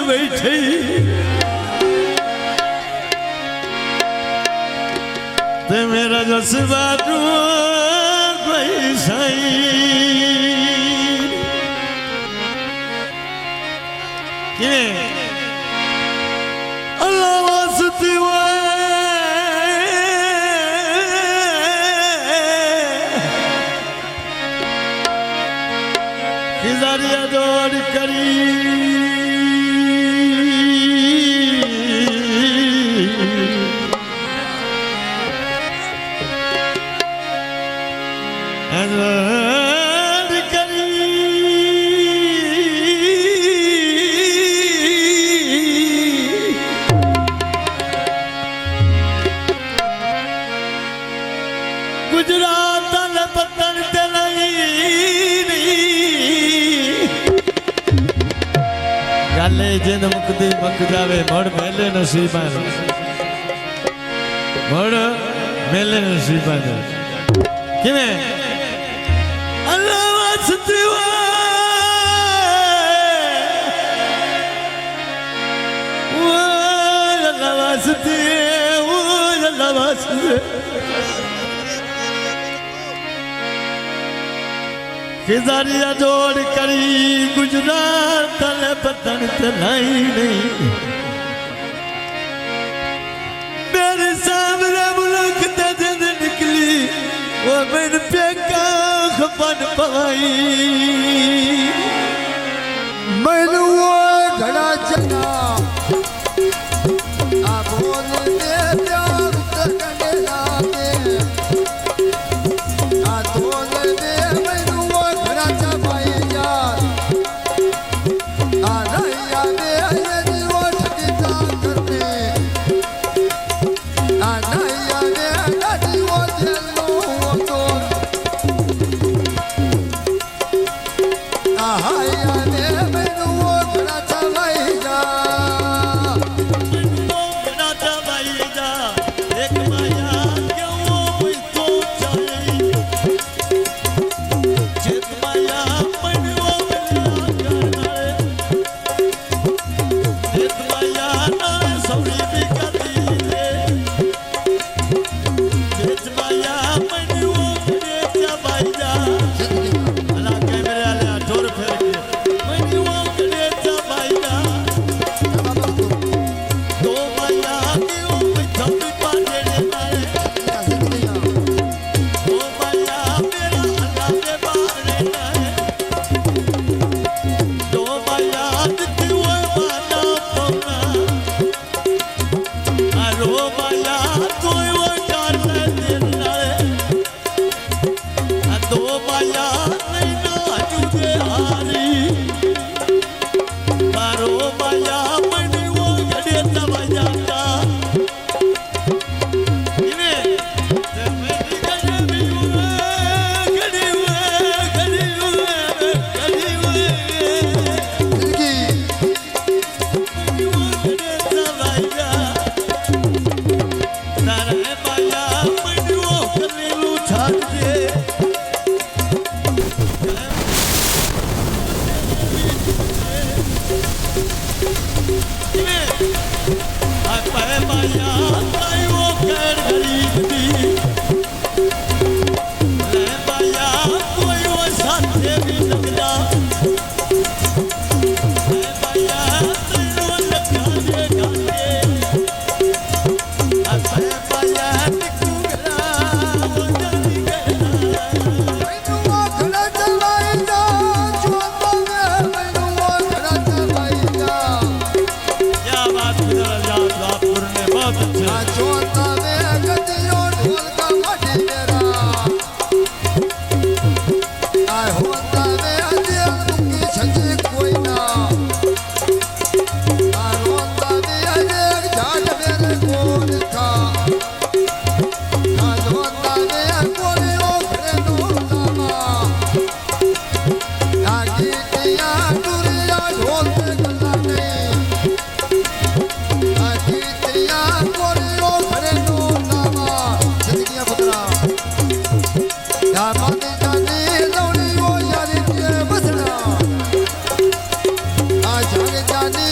बैठी ते मेरा जज्बा तू कोई सही कि अल्लाह वास्ते खिजारिया दौड़ करी गुजरात पत्थर गले जिन मुकदी मक जावे मड़ मेले नसीबा मड़ मेले नसीबा किवें अल्लाह वास्ते अल्लाह वास्ते अल्लाह वास्ते खिजारिया जोड़ करी गुजरात पतन तलाई नहीं मेरे सामने मुल्क ते दिन निकली वो मेरे पेका खपन पाई मैनू वो घड़ा चला आप दे प्यार करने लागे आ तोल दे मैनू वो घड़ा चबाई यार आ नैया दे ये वो ठकीता करने आ नैया दे गाड़ी वो दिलो वो तोल आ हाया दे मैनू वो घड़ा चबाई जा एक माया क्यों तो चली चित माया पड़ो चित माया ना सौरी भी कदी चित माया पड़ो चबाई जा अला कैमरे वाले ठोर फेर के पड़ो चबाई जा तो माया क्यों थपी पाने जाने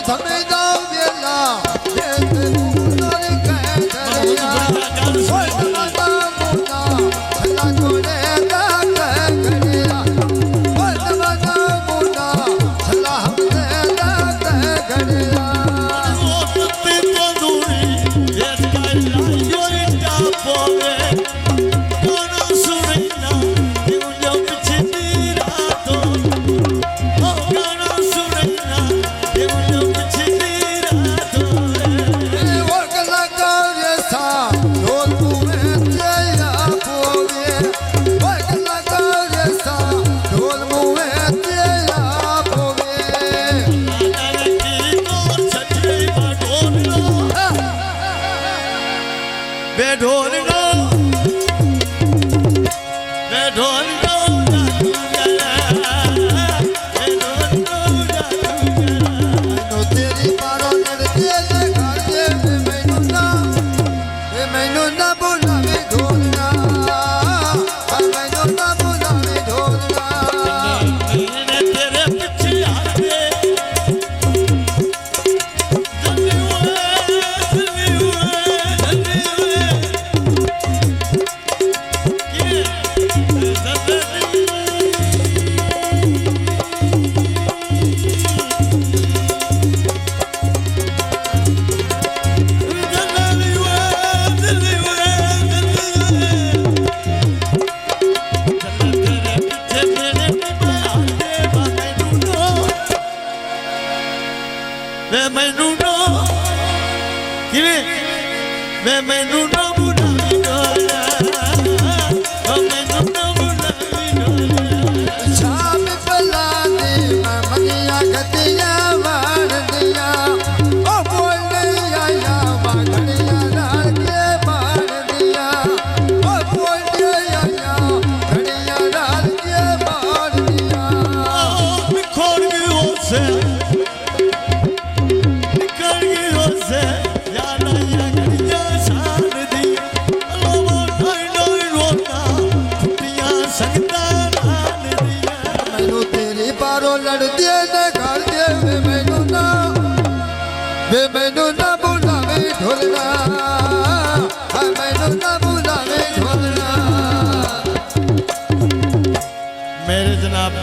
સમજો વેલા તે ઉનર કહે દરિયા વર્તમાના મુના છલા કોને તા કહે ઘડિયા વર્તમાના મુના છલા હમને તા કહે ઘડિયા ઓતતી તો દૂરી એ કાઈ લાયો પોવે કોનો સુરેના દેઉ પછતી રાતો ઓ કોનો સુરેના દેઉ પછતી રાતો એ વગલા કરે સા ઢોલ મુવે તેયા પોવે વગલા કરે સા ઢોલ મુવે તેયા પોવે બેઢોલનો બેઢોલનો નો તેરી મારો નડતે લગાડે મેનું ના બોલાવે ઢોલના મેનું ના બોલાવે ઢોલના तेरे पीछे आगे मैनू ना बुलावी मैनू ना बुलावी शाम पलाने मनिया गतिया वार दिया ओ बोल आया घड़िया डाल के मार दिया ओ बोल आया घड़िया डाल के मार दिया बिखर गई से निकल गई से यार या घड़िया सार दी लोगों ढाई रोता छुट्टियां संगता नाल दिया मैनू तेरी पारो लड़ती न कर दे वे मैनू ना बुलावे ढोलना